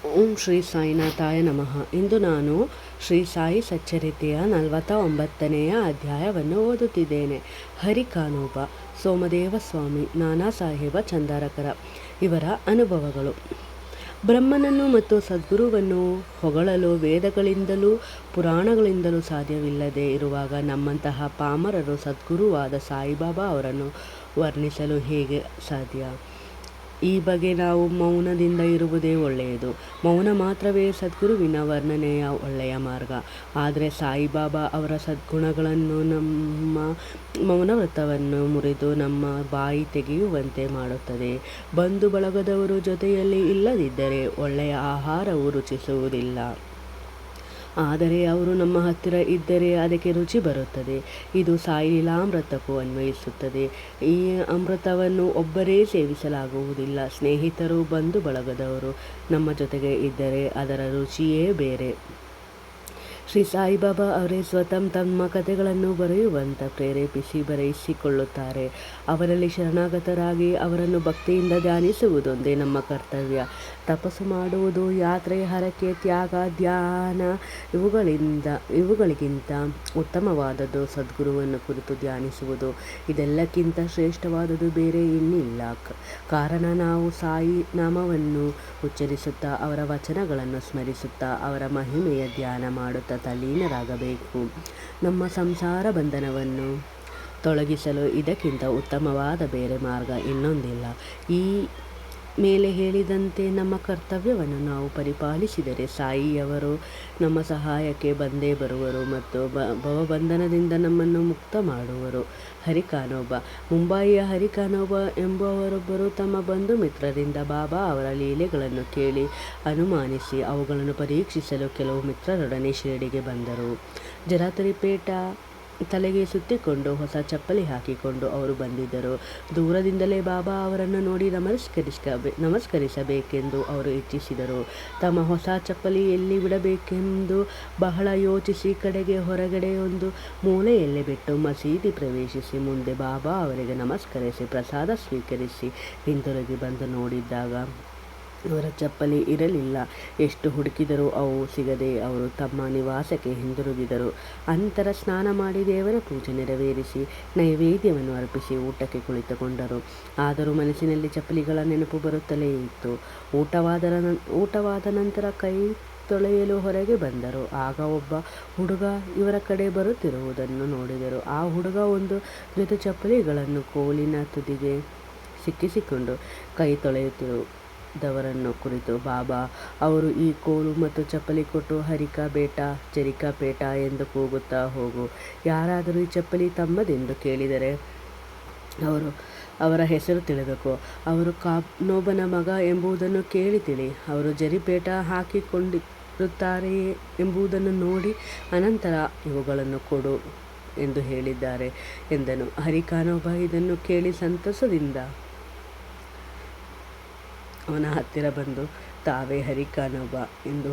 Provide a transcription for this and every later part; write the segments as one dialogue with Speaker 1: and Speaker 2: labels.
Speaker 1: ಓಂ ಶ್ರೀ ಸಾಯಿನಾಥಾಯ ನಮಃ. ಇಂದು ನಾನು ಶ್ರೀ ಸಾಯಿ ಸಚ್ಚರಿತೆಯ 49ನೆಯ ಅಧ್ಯಾಯವನ್ನು ಓದುತ್ತಿದ್ದೇನೆ. ಹರಿಕಾನೋಬ, ಸೋಮದೇವ ಸ್ವಾಮಿ, ನಾನಾ ಸಾಹೇಬ ಚಂದಾರಕರ ಇವರ ಅನುಭವಗಳು. ಬ್ರಹ್ಮನನ್ನು ಮತ್ತು ಸದ್ಗುರುವನ್ನು ಹೊಗಳಲು ವೇದಗಳಿಂದಲೂ ಪುರಾಣಗಳಿಂದಲೂ ಸಾಧ್ಯವಿಲ್ಲದೆ ಇರುವಾಗ ನಮ್ಮಂತಹ ಪಾಮರರು ಸದ್ಗುರುವಾದ ಸಾಯಿಬಾಬಾ ಅವರನ್ನು ವರ್ಣಿಸಲು ಹೇಗೆ ಸಾಧ್ಯ? ಈ ಬಗ್ಗೆ ನಾವು ಮೌನದಿಂದ ಇರುವುದೇ ಒಳ್ಳೆಯದು. ಮೌನ ಮಾತ್ರವೇ ಸದ್ಗುರುವಿನ ವರ್ಣನೆಯ ಒಳ್ಳೆಯ ಮಾರ್ಗ. ಆದರೆ ಸಾಯಿಬಾಬಾ ಅವರ ಸದ್ಗುಣಗಳನ್ನು ನಮ್ಮ ಮೌನವ್ರತವನ್ನು ಮುರಿದು ನಮ್ಮ ಬಾಯಿ ತೆಗೆಯುವಂತೆ ಮಾಡುತ್ತದೆ. ಬಂಧು ಬಳಗದವರು ಜೊತೆಯಲ್ಲಿ ಇಲ್ಲದಿದ್ದರೆ ಒಳ್ಳೆಯ ಆಹಾರವು ರುಚಿಸುವುದಿಲ್ಲ. ಆದರೆ ಅವರು ನಮ್ಮ ಹತ್ತಿರ ಇದ್ದರೆ ಅದಕ್ಕೆ ರುಚಿ ಬರುತ್ತದೆ. ಇದು ಸಾಯಿ ಲೀಲಾಮೃತಕ್ಕೂ ಅನ್ವಯಿಸುತ್ತದೆ. ಈ ಅಮೃತವನ್ನು ಒಬ್ಬರೇ ಸೇವಿಸಲಾಗುವುದಿಲ್ಲ. ಸ್ನೇಹಿತರು, ಬಂಧು ಬಳಗದವರು ನಮ್ಮ ಜೊತೆಗೆ ಇದ್ದರೆ ಅದರ ರುಚಿಯೇ ಬೇರೆ. ಶ್ರೀ ಸಾಯಿಬಾಬಾ ಅವರೇ ಸ್ವತಃ ತಮ್ಮ ಕಥೆಗಳನ್ನು ಬರೆಯುವಂತ ಪ್ರೇರೇಪಿಸಿ ಬರೆಯಿಸಿಕೊಳ್ಳುತ್ತಾರೆ. ಅವರಲ್ಲಿ ಶರಣಾಗತರಾಗಿ ಅವರನ್ನು ಭಕ್ತಿಯಿಂದ ಧ್ಯಾನಿಸುವುದೊಂದೇ ನಮ್ಮ ಕರ್ತವ್ಯ. ತಪಸ್ಸು ಮಾಡುವುದು, ಯಾತ್ರೆ, ಹರಕೆ, ತ್ಯಾಗ, ಧ್ಯಾನ ಇವುಗಳಿಗಿಂತ ಉತ್ತಮವಾದದ್ದು ಸದ್ಗುರುವನ್ನು ಕುರಿತು ಧ್ಯಾನಿಸುವುದು. ಇದೆಲ್ಲಕ್ಕಿಂತ ಶ್ರೇಷ್ಠವಾದದ್ದು ಬೇರೆ ಇನ್ನಿಲ್ಲ. ಕಾರಣ ನಾವು ಸಾಯಿ ನಾಮವನ್ನು ಉಚ್ಚರಿಸುತ್ತಾ, ಅವರ ವಚನಗಳನ್ನು ಸ್ಮರಿಸುತ್ತಾ, ಅವರ ಮಹಿಮೆಯ ಧ್ಯಾನ ಮಾಡುತ್ತಾ ತಲ್ಲೀನರಾಗಬೇಕು. ನಮ್ಮ ಸಂಸಾರ ಬಂಧನವನ್ನು ತೊಲಗಿಸಲು ಇದಕ್ಕಿಂತ ಉತ್ತಮವಾದ ಬೇರೆ ಮಾರ್ಗ ಇನ್ನೊಂದಿಲ್ಲ. ಈ ಮೇಲೆ ಹೇಳಿದಂತೆ ನಮ್ಮ ಕರ್ತವ್ಯವನ್ನು ನಾವು ಪರಿಪಾಲಿಸಿದರೆ ಸಾಯಿಯವರು ನಮ್ಮ ಸಹಾಯಕ್ಕೆ ಬಂದೇ ಬರುವರು ಮತ್ತು ಭವಬಂಧನದಿಂದ ನಮ್ಮನ್ನು ಮುಕ್ತ ಮಾಡುವರು. ಹರಿಕಾನೋಬ. ಮುಂಬಯಿಯ ಹರಿಕಾನೋಬ ಎಂಬುವರೊಬ್ಬರು ತಮ್ಮ ಬಂಧು ಮಿತ್ರರಿಂದ ಬಾಬಾ ಅವರ ಲೀಲೆಗಳನ್ನು ಕೇಳಿ ಅನುಮಾನಿಸಿ ಅವುಗಳನ್ನು ಪರೀಕ್ಷಿಸಲು ಕೆಲವು ಮಿತ್ರರೊಡನೆ ಶಿರಡಿಗೆ ಬಂದರು. ಜರಾತರಿಪೇಟ ತಲೆಗೆ ಸುತ್ತಿಕೊಂಡು ಹೊಸ ಚಪ್ಪಲಿ ಹಾಕಿಕೊಂಡು ಅವರು ಬಂದಿದ್ದರು. ದೂರದಿಂದಲೇ ಬಾಬಾ ಅವರನ್ನು ನೋಡಿ ನಮಸ್ಕರಿಸಬೇಕೆಂದು ಅವರು ಇಚ್ಛಿಸಿದರು. ತಮ್ಮ ಹೊಸ ಚಪ್ಪಲಿ ಎಲ್ಲಿ ಬಿಡಬೇಕೆಂದು ಬಹಳ ಯೋಚಿಸಿ ಕಡೆಗೆ ಹೊರಗಡೆ ಒಂದು ಮೂಲೆಯಲ್ಲಿ ಬಿಟ್ಟು ಮಸೀದಿ ಪ್ರವೇಶಿಸಿ ಮುಂದೆ ಬಾಬಾ ಅವರಿಗೆ ನಮಸ್ಕರಿಸಿ ಪ್ರಸಾದ ಸ್ವೀಕರಿಸಿ ಹಿಂತಿರುಗಿ ಬಂದು ನೋಡಿದಾಗ ಅವರ ಚಪ್ಪಲಿ ಇರಲಿಲ್ಲ. ಎಷ್ಟು ಹುಡುಕಿದರೂ ಅವು ಸಿಗದೆ ಅವರು ತಮ್ಮ ನಿವಾಸಕ್ಕೆ ಹಿಂದಿರುಗಿದರು. ಅನಂತರ ಸ್ನಾನ ಮಾಡಿ ದೇವರ ಪೂಜೆ ನೆರವೇರಿಸಿ ನೈವೇದ್ಯವನ್ನು ಅರ್ಪಿಸಿ ಊಟಕ್ಕೆ ಕುಳಿತುಕೊಂಡರು. ಆದರೂ ಮನಸ್ಸಿನಲ್ಲಿ ಚಪ್ಪಲಿಗಳ ನೆನಪು ಬರುತ್ತಲೇ ಇತ್ತು. ಊಟವಾದ ನಂತರ ಕೈ ತೊಳೆಯಲು ಹೊರಗೆ ಬಂದರು. ಆಗ ಒಬ್ಬ ಹುಡುಗ ಇವರ ಕಡೆ ಬರುತ್ತಿರುವುದನ್ನು ನೋಡಿದರು. ಆ ಹುಡುಗ ಒಂದು ಜೊತೆ ಚಪ್ಪಲಿಗಳನ್ನು ಕೋಲಿನ ತುದಿಗೆ ಸಿಕ್ಕಿಸಿಕೊಂಡು ಕೈ ತೊಳೆಯುತ್ತಿರುವುದವರನ್ನು ಕುರಿತು ಬಾಬಾ ಅವರು ಈ ಕೋಲು ಮತ್ತು ಚಪ್ಪಲಿ ಕೊಟ್ಟು ಹರಿಕಾ ಬೇಟಾ, ಜರಿಕಾ ಪೇಟ ಎಂದು ಕೂಗುತ್ತಾ ಹೋಗು. ಯಾರಾದರೂ ಈ ಚಪ್ಪಲಿ ತಮ್ಮದೆಂದು ಕೇಳಿದರೆ ಅವರ ಹೆಸರು ತಿಳಿದುಕೋ. ಅವರು ಕಾನೋಬನ ಮಗ ಎಂಬುದನ್ನು ಕೇಳಿ ತಿಳಿ. ಅವರು ಜರಿಪೇಟ ಹಾಕಿಕೊಂಡಿರುತ್ತಾರೆಯೇ ಎಂಬುದನ್ನು ನೋಡಿ ಅನಂತರ ಇವುಗಳನ್ನು ಕೊಡು ಎಂದು ಹೇಳಿದ್ದಾರೆ ಎಂದನು. ಹರಿಕಾನೋಬ ಇದನ್ನು ಕೇಳಿ ಸಂತಸದಿಂದ ಅವನ ಹತ್ತಿರ ಬಂದು ತಾವೇ ಹರಿಕಾನೋಬ ಎಂದು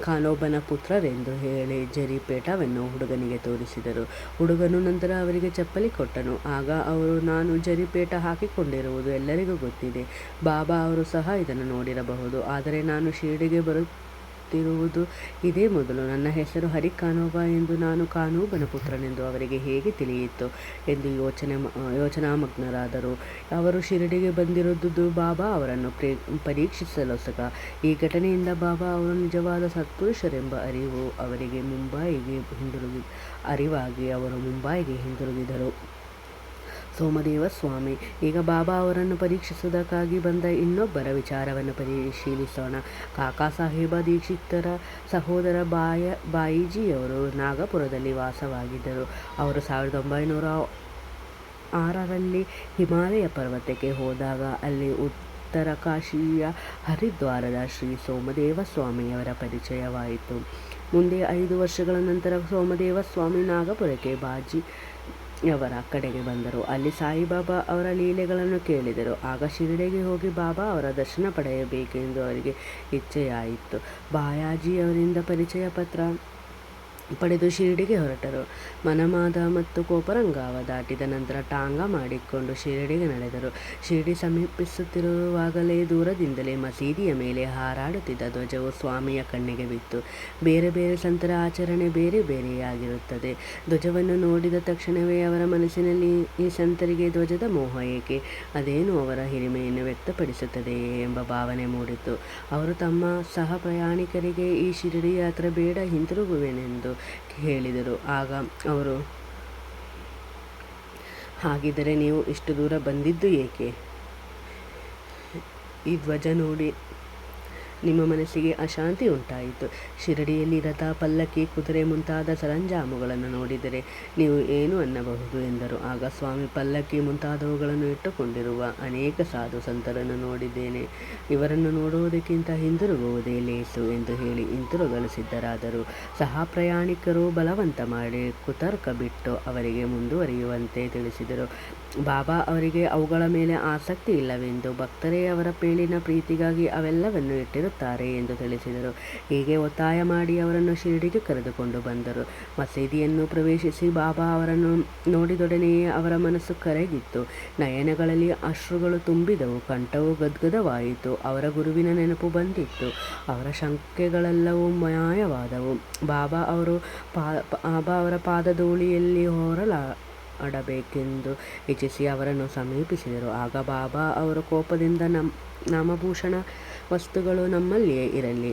Speaker 1: ಕಾನೋಬನ ಪುತ್ರರೆಂದು ಹೇಳಿ ಜರಿಪೇಟವನ್ನು ಹುಡುಗನಿಗೆ ತೋರಿಸಿದರು. ಹುಡುಗನು ನಂತರ ಅವರಿಗೆ ಚಪ್ಪಲಿ ಕೊಟ್ಟನು. ಆಗ ಅವರು, ನಾನು ಜರಿಪೇಟ ಹಾಕಿಕೊಂಡಿರುವುದು ಎಲ್ಲರಿಗೂ ಗೊತ್ತಿದೆ. ಬಾಬಾ ಅವರು ಸಹ ಇದನ್ನು ನೋಡಿರಬಹುದು. ಆದರೆ ನಾನು ಶಿರಡಿಗೆ ಬರುತ್ತಿರುವುದು ಇದೇ ಮೊದಲು. ನನ್ನ ಹೆಸರು ಹರಿಕಾನೋಬ ಎಂದು, ನಾನು ಕಾನೂಬನ ಪುತ್ರನೆಂದು ಅವರಿಗೆ ಹೇಗೆ ತಿಳಿಯಿತು ಎಂದು ಯೋಚನಾಮಗ್ನರಾದರು. ಅವರು ಶಿರಡಿಗೆ ಬಂದಿರುವುದು ಬಾಬಾ ಅವರನ್ನು ಪರೀಕ್ಷಿಸಲೋಸ್ಕರ. ಈ ಘಟನೆಯಿಂದ ಬಾಬಾ ಅವರು ನಿಜವಾದ ಸತ್ಪುರುಷರೆಂಬ ಅರಿವು ಅವರಿಗೆ ಅರಿವಾಗಿ ಅವರು ಮುಂಬಯಿಗೆ ಹಿಂದಿರುಗಿದರು. ಸೋಮದೇವ ಸ್ವಾಮಿ. ಈಗ ಬಾಬಾ ಅವರನ್ನು ಪರೀಕ್ಷಿಸುವುದಕ್ಕಾಗಿ ಬಂದ ಇನ್ನೊಬ್ಬರ ವಿಚಾರವನ್ನು ಪರಿಶೀಲಿಸೋಣ. ಕಾಕಾ ಸಾಹೇಬ ದೀಕ್ಷಿತರ ಸಹೋದರ ಬಾಯಿಜಿಯವರು ನಾಗಪುರದಲ್ಲಿ ವಾಸವಾಗಿದ್ದರು. ಅವರು 1906ರಲ್ಲಿ ಹಿಮಾಲಯ ಪರ್ವತಕ್ಕೆ ಹೋದಾಗ ಅಲ್ಲಿ ಉತ್ತರ ಕಾಶಿಯ ಹರಿದ್ವಾರದ ಶ್ರೀ ಸೋಮದೇವ ಸ್ವಾಮಿಯವರ ಪರಿಚಯವಾಯಿತು. ಮುಂದೆ 5 ವರ್ಷಗಳ ನಂತರ ಸೋಮದೇವ ಸ್ವಾಮಿ ನಾಗಪುರಕ್ಕೆ ಬಾಜಿಯವರ ಕಡೆಗೆ ಬಂದರು. ಅಲ್ಲಿ ಸಾಯಿಬಾಬಾ ಅವರ ಲೀಲೆಗಳನ್ನು ಕೇಳಿದರು. ಆಗ ಶಿರಡಿಗೆ ಹೋಗಿ ಬಾಬಾ ಅವರ ದರ್ಶನ ಪಡೆಯಬೇಕೆಂದು ಅವರಿಗೆ ಇಚ್ಛೆಯಾಯಿತು. ಬಾಯಾಜಿಯವರಿಂದ ಪರಿಚಯ ಪತ್ರ ಪಡೆದು ಶಿರಡಿಗೆ ಹೊರಟರು. ಮನಮಾದ ಮತ್ತು ಕೋಪರಂಗಾವ ದಾಟಿದ ನಂತರ ಟಾಂಗ ಮಾಡಿಕೊಂಡು ಶಿರಡಿಗೆ ನಡೆದರು. ಶಿರಡಿ ಸಮೀಪಿಸುತ್ತಿರುವಾಗಲೇ ದೂರದಿಂದಲೇ ಮಸೀದಿಯ ಮೇಲೆ ಹಾರಾಡುತ್ತಿದ್ದ ಧ್ವಜವು ಸ್ವಾಮಿಯ ಕಣ್ಣಿಗೆ ಬಿತ್ತು. ಬೇರೆ ಬೇರೆ ಸಂತರ ಆಚರಣೆ ಬೇರೆ ಬೇರೆಯಾಗಿರುತ್ತದೆ. ಧ್ವಜವನ್ನು ನೋಡಿದ ತಕ್ಷಣವೇ ಅವರ ಮನಸ್ಸಿನಲ್ಲಿ ಈ ಸಂತರಿಗೆ ಧ್ವಜದ ಮೋಹ ಏಕೆ, ಅದೇನು ಅವರ ಹಿರಿಮೆಯನ್ನು ವ್ಯಕ್ತಪಡಿಸುತ್ತದೆಯೇ ಎಂಬ ಭಾವನೆ ಮೂಡಿತು. ಅವರು ತಮ್ಮ ಸಹ ಪ್ರಯಾಣಿಕರಿಗೆ ಈ ಶಿರಡಿ ಯಾತ್ರೆ ಬೇಡ, ಹಿಂತಿರುಗುವೆನೆಂದು ಹೇಳಿದರು. ಆಗ ಅವರು, ಹಾಗಿದ್ದರೆ ನೀವು ಇಷ್ಟು ದೂರ ಬಂದಿದ್ದು ಏಕೆ? ಈ ಧ್ವಜ ನೋಡಿ ನಿಮ್ಮ ಮನಸ್ಸಿಗೆ ಅಶಾಂತಿ ಉಂಟಾಯಿತು. ಶಿರಡಿಯಲ್ಲಿ ರಥ, ಪಲ್ಲಕ್ಕಿ, ಕುದುರೆ ಮುಂತಾದ ಸರಂಜಾಮುಗಳನ್ನು ನೋಡಿದರೆ ನೀವು ಏನು ಅನ್ನಬಹುದು ಎಂದರು. ಆಗ ಸ್ವಾಮಿ, ಪಲ್ಲಕ್ಕಿ ಮುಂತಾದವುಗಳನ್ನು ಇಟ್ಟುಕೊಂಡಿರುವ ಅನೇಕ ಸಾಧು ಸಂತರನ್ನು ನೋಡಿದ್ದೇನೆ. ಇವರನ್ನು ನೋಡುವುದಕ್ಕಿಂತ ಹಿಂದಿರುಗುವುದೇ ಲೇಸು ಎಂದು ಹೇಳಿ ಹಿಂತಿರುಗಲು ಸಿದ್ಧರಾದರು. ಸಹ ಪ್ರಯಾಣಿಕರು ಬಲವಂತ ಮಾಡಿ ಕುತರ್ಕ ಬಿಟ್ಟು ಅವರಿಗೆ ಮುಂದುವರಿಯುವಂತೆ ತಿಳಿಸಿದರು. ಬಾಬಾ ಅವರಿಗೆ ಅವುಗಳ ಮೇಲೆ ಆಸಕ್ತಿ ಇಲ್ಲವೆಂದು, ಭಕ್ತರೇ ಅವರ ಮೇಲಿನ ಪ್ರೀತಿಗಾಗಿ ಅವೆಲ್ಲವನ್ನು ಇಟ್ಟಿರುತ್ತಾರೆ ಎಂದು ತಿಳಿಸಿದರು. ಹೀಗೆ ಒತ್ತಾಯ ಮಾಡಿ ಅವರನ್ನು ಶಿರಡಿಗೆ ಕರೆದುಕೊಂಡು ಬಂದರು. ಮಸೀದಿಯನ್ನು ಪ್ರವೇಶಿಸಿ ಬಾಬಾ ಅವರನ್ನು ನೋಡಿದೊಡನೆಯೇ ಅವರ ಮನಸ್ಸು ಕರಗಿತ್ತು. ನಯನಗಳಲ್ಲಿ ಅಶ್ರುಗಳು ತುಂಬಿದವು. ಕಂಠವು ಗದ್ಗದವಾಯಿತು. ಅವರ ಗುರುವಿನ ನೆನಪು ಬಂದಿತ್ತು. ಅವರ ಶಂಕೆಗಳೆಲ್ಲವೂ ಮಾಯವಾದವು. ಬಾಬಾ ಅವರ ಪಾದಧೂಳಿಯಲ್ಲಿ ಹೊರಳಾಡಬೇಕೆಂದು ಇಚ್ಛಿಸಿ ಅವರನ್ನು ಸಮೀಪಿಸಿದರು. ಆಗ ಬಾಬಾ ಅವರು ಕೋಪದಿಂದ, ನಾಮಭೂಷಣ ವಸ್ತುಗಳು ನಮ್ಮಲ್ಲಿಯೇ ಇರಲಿ,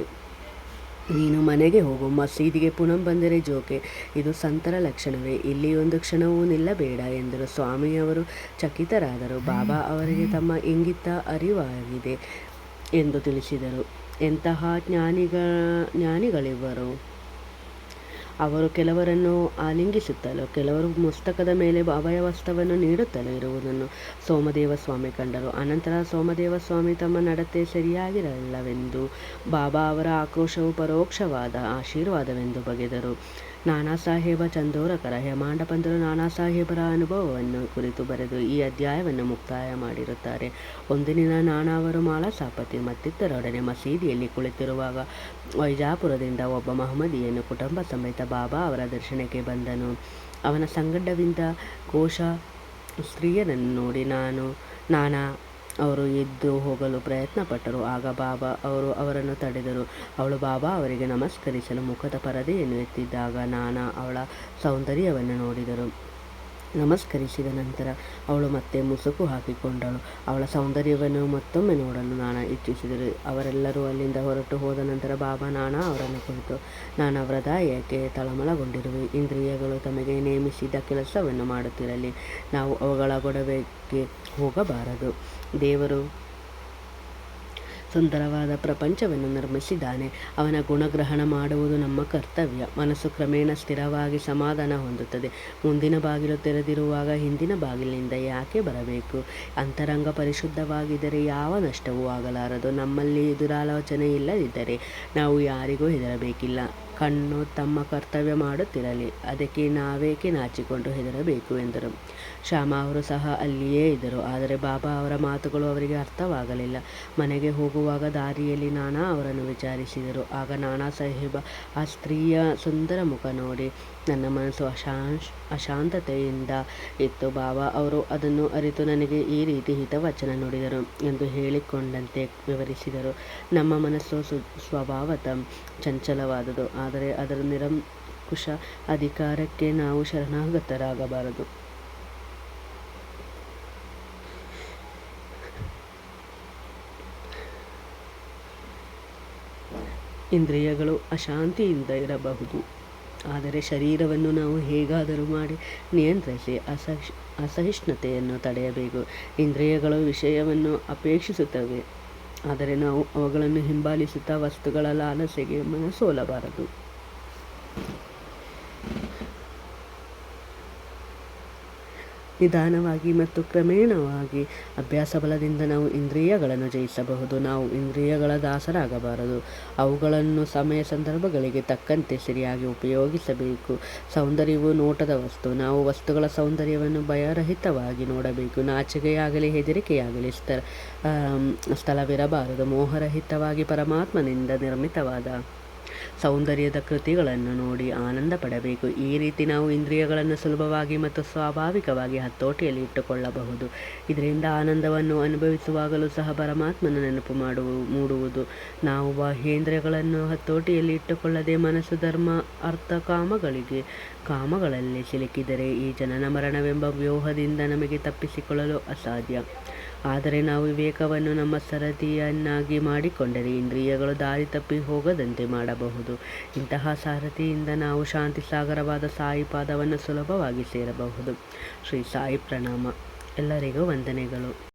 Speaker 1: ನೀನು ಮನೆಗೆ ಹೋಗು. ಮಸೀದಿಗೆ ಪುನಃ ಬಂದರೆ ಜೋಕೆ. ಇದು ಸಂತರ ಲಕ್ಷಣವೇ. ಇಲ್ಲಿ ಒಂದು ಕ್ಷಣವೂ ನಿಲ್ಲಬೇಡ ಎಂದರು. ಸ್ವಾಮಿಯವರು ಚಕಿತರಾದರು. ಬಾಬಾ ಅವರಿಗೆ ತಮ್ಮ ಇಂಗಿತ ಅರಿವಾಗಿದೆ ಎಂದು ತಿಳಿಸಿದರು. ಎಂತಹ ಜ್ಞಾನಿಗಳಿವರು! ಅವರು ಕೆಲವರನ್ನು ಆಲಿಂಗಿಸುತ್ತಲೋ, ಕೆಲವರು ಮಸ್ತಕದ ಮೇಲೆ ಅಭಯವಸ್ತವನ್ನು ನೀಡುತ್ತಲೋ ಇರುವುದನ್ನು ಸೋಮದೇವ ಸ್ವಾಮಿ ಕಂಡರು. ಅನಂತರ ಸೋಮದೇವ ಸ್ವಾಮಿ ತಮ್ಮ ನಡತೆ ಸರಿಯಾಗಿರಲಿಲ್ಲವೆಂದು ಬಾಬಾ ಅವರ ಆಕ್ರೋಶವು ಪರೋಕ್ಷವಾದ ಆಶೀರ್ವಾದವೆಂದು ಬಗೆದರು. ನಾನಾ ಸಾಹೇಬ ಚಂದೋರಕರ ಹೇಮಾಂಡ ಪಂತರು ನಾನಾ ಸಾಹೇಬರ ಅನುಭವವನ್ನು ಕುರಿತು ಬರೆದು ಈ ಅಧ್ಯಾಯವನ್ನು ಮುಕ್ತಾಯ ಮಾಡಿರುತ್ತಾರೆ. ಒಂದು ದಿನ ನಾನಾ ಅವರು ಮಾಲಾಸಾಪತಿ ಮತ್ತಿತರರೊಡನೆ ಮಸೀದಿಯಲ್ಲಿ ಕುಳಿತಿರುವಾಗ ವೈಜಾಪುರದಿಂದ ಒಬ್ಬ ಮಹಮ್ಮದಿಯನು ಕುಟುಂಬ ಸಮೇತ ಬಾಬಾ ಅವರ ದರ್ಶನಕ್ಕೆ ಬಂದನು. ಅವನ ಸಂಗಡವಿದ್ದ ಘೋಷ ಸ್ತ್ರೀಯರನ್ನು ನೋಡಿ ನಾನಾ ಅವರು ಎದ್ದು ಹೋಗಲು ಪ್ರಯತ್ನಪಟ್ಟರು. ಆಗ ಬಾಬಾ ಅವರು ಅವರನ್ನು ತಡೆದರು. ಅವಳು ಬಾಬಾ ಅವರಿಗೆ ನಮಸ್ಕರಿಸಲು ಮುಖದ ಪರದೆಯನ್ನು ಎತ್ತಿದ್ದಾಗ ನಾನಾ ಅವಳ ಸೌಂದರ್ಯವನ್ನು ನೋಡಿದರು. ನಮಸ್ಕರಿಸಿದ ನಂತರ ಅವಳು ಮತ್ತೆ ಮುಸುಕು ಹಾಕಿಕೊಂಡಳು. ಅವಳ ಸೌಂದರ್ಯವನ್ನು ಮತ್ತೊಮ್ಮೆ ನೋಡಲು ನಾನಾ ಇಚ್ಛಿಸಿದರು. ಅವರೆಲ್ಲರೂ ಅಲ್ಲಿಂದ ಹೊರಟು ಹೋದ ನಂತರ ಬಾಬಾ ನಾನಾ ಅವರನ್ನು ಕುರಿತು, ನಾನಾ ವ್ರದಾಯಕ್ಕೆ ತಳಮಳಗೊಂಡಿರುವೆ. ಇಂದ್ರಿಯಗಳು ತಮಗೆ ನೇಮಿಸಿದ ಕೆಲಸವನ್ನು ಮಾಡುತ್ತಿರಲಿ. ನಾವು ಅವುಗಳ ಗೊಡವೆಗೆ ಹೋಗಬಾರದು. ದೇವರು ಸುಂದರವಾದ ಪ್ರಪಂಚವನ್ನು ನಿರ್ಮಿಸಿದ್ದಾನೆ. ಅವನ ಗುಣಗ್ರಹಣ ಮಾಡುವುದು ನಮ್ಮ ಕರ್ತವ್ಯ. ಮನಸ್ಸು ಕ್ರಮೇಣ ಸ್ಥಿರವಾಗಿ ಸಮಾಧಾನ ಹೊಂದುತ್ತದೆ. ಮುಂದಿನ ಬಾಗಿಲು ತೆರೆದಿರುವಾಗ ಹಿಂದಿನ ಬಾಗಿಲಿನಿಂದ ಯಾಕೆ ಬರಬೇಕು? ಅಂತರಂಗ ಪರಿಶುದ್ಧವಾಗಿದ್ದರೆ ಯಾವ ನಷ್ಟವೂ ಆಗಲಾರದು. ನಮ್ಮಲ್ಲಿ ದುರಾಲೋಚನೆ ಇಲ್ಲದಿದ್ದರೆ ನಾವು ಯಾರಿಗೂ ಹೆದರಬೇಕಿಲ್ಲ. ಕಣ್ಣು ತಮ್ಮ ಕರ್ತವ್ಯ ಮಾಡುತ್ತಿರಲಿ, ಅದಕ್ಕೆ ನಾವೇಕೆ ನಾಚಿಕೊಂಡು ಹೆದರಬೇಕು ಎಂದರು. ಶ್ಯಾಮ ಅವರು ಸಹ ಅಲ್ಲಿಯೇ ಇದ್ದರು. ಆದರೆ ಬಾಬಾ ಅವರ ಮಾತುಗಳು ಅವರಿಗೆ ಅರ್ಥವಾಗಲಿಲ್ಲ. ಮನೆಗೆ ಹೋಗುವಾಗ ದಾರಿಯಲ್ಲಿ ನಾನಾ ಅವರನ್ನು ವಿಚಾರಿಸಿದರು. ಆಗ ನಾನಾ ಸಾಹೇಬ ಆ ಸ್ತ್ರೀಯ ಸುಂದರ ಮುಖ ನೋಡಿ ನನ್ನ ಮನಸ್ಸು ಅಶಾಂತತೆಯಿಂದ ಇತ್ತು. ಬಾಬಾ ಅವರು ಅದನ್ನು ಅರಿತು ನನಗೆ ಈ ರೀತಿ ಹಿತವಚನ ನುಡಿದರು ಎಂದು ಹೇಳಿಕೊಂಡಂತೆ ವಿವರಿಸಿದರು. ನಮ್ಮ ಮನಸ್ಸು ಸ್ವಭಾವತಃ ಚಂಚಲವಾದುದು. ಆದರೆ ಅದರ ನಿರಂಕುಶ ಅಧಿಕಾರಕ್ಕೆ ನಾವು ಶರಣಾಗತರಾಗಬಾರದು. ಇಂದ್ರಿಯಗಳು ಅಶಾಂತಿಯಿಂದ ಇರಬಹುದು, ಆದರೆ ಶರೀರವನ್ನು ನಾವು ಹೇಗಾದರೂ ಮಾಡಿ ನಿಯಂತ್ರಿಸಿ ಅಸಹಿಷ್ಣುತೆಯನ್ನು ತಡೆಯಬೇಕು. ಇಂದ್ರಿಯಗಳು ವಿಷಯವನ್ನು ಅಪೇಕ್ಷಿಸುತ್ತವೆ, ಆದರೆ ನಾವು ಅವುಗಳನ್ನು ಹಿಂಬಾಲಿಸುತ್ತಾ ವಸ್ತುಗಳ ಲಾಲಸೆಗೆ ಮನಸೋಲಬಾರದು. ನಿಧಾನವಾಗಿ ಮತ್ತು ಕ್ರಮೇಣವಾಗಿ ಅಭ್ಯಾಸ ಬಲದಿಂದ ನಾವು ಇಂದ್ರಿಯಗಳನ್ನು ಜಯಿಸಬಹುದು. ನಾವು ಇಂದ್ರಿಯಗಳ ದಾಸರಾಗಬಾರದು. ಅವುಗಳನ್ನು ಸಮಯ ಸಂದರ್ಭಗಳಿಗೆ ತಕ್ಕಂತೆ ಸರಿಯಾಗಿ ಉಪಯೋಗಿಸಬೇಕು. ಸೌಂದರ್ಯವು ನೋಟದ ವಸ್ತು. ನಾವು ವಸ್ತುಗಳ ಸೌಂದರ್ಯವನ್ನು ಭಯರಹಿತವಾಗಿ ನೋಡಬೇಕು. ನಾಚಿಕೆಯಾಗಲಿ ಹೆದರಿಕೆಯಾಗಲಿ ಸ್ಥಳವಿರಬಾರದು. ಮೋಹರಹಿತವಾಗಿ ಪರಮಾತ್ಮನಿಂದ ನಿರ್ಮಿತವಾದ ಸೌಂದರ್ಯದ ಕೃತಿಗಳನ್ನು ನೋಡಿ ಆನಂದ ಪಡಬೇಕು. ಈ ರೀತಿ ನಾವು ಇಂದ್ರಿಯಗಳನ್ನು ಸುಲಭವಾಗಿ ಮತ್ತು ಸ್ವಾಭಾವಿಕವಾಗಿ ಹತೋಟಿಯಲ್ಲಿ ಇಟ್ಟುಕೊಳ್ಳಬಹುದು. ಇದರಿಂದ ಆನಂದವನ್ನು ಅನುಭವಿಸುವಾಗಲೂ ಸಹ ಪರಮಾತ್ಮನ ನೆನಪು ಮೂಡುವುದು. ನಾವು ಬಾಹ್ಯೇಂದ್ರಿಯಗಳನ್ನು ಹತೋಟಿಯಲ್ಲಿ ಇಟ್ಟುಕೊಳ್ಳದೆ ಮನಸ್ಸು ಧರ್ಮ ಅರ್ಥ ಕಾಮಗಳಲ್ಲಿ ಸಿಲುಕಿದರೆ ಈ ಜನನ ಮರಣವೆಂಬ ವ್ಯೂಹದಿಂದ ನಮಗೆ ತಪ್ಪಿಸಿಕೊಳ್ಳಲು ಅಸಾಧ್ಯ. ಆದರೆ ನಾವು ವಿವೇಕವನ್ನು ನಮ್ಮ ಸಾರಥಿಯನ್ನಾಗಿ ಮಾಡಿಕೊಂಡರೆ ಇಂದ್ರಿಯಗಳು ದಾರಿ ತಪ್ಪಿ ಹೋಗದಂತೆ ಮಾಡಬಹುದು. ಇಂತಹ ಸಾರಥಿಯಿಂದ ನಾವು ಶಾಂತಿ ಸಾಗರವಾದ ಸಾಯಿ ಪಾದವನ್ನು ಸುಲಭವಾಗಿ ಸೇರಬಹುದು. ಶ್ರೀ ಸಾಯಿ ಪ್ರಣಾಮ. ಎಲ್ಲರಿಗೂ ವಂದನೆಗಳು.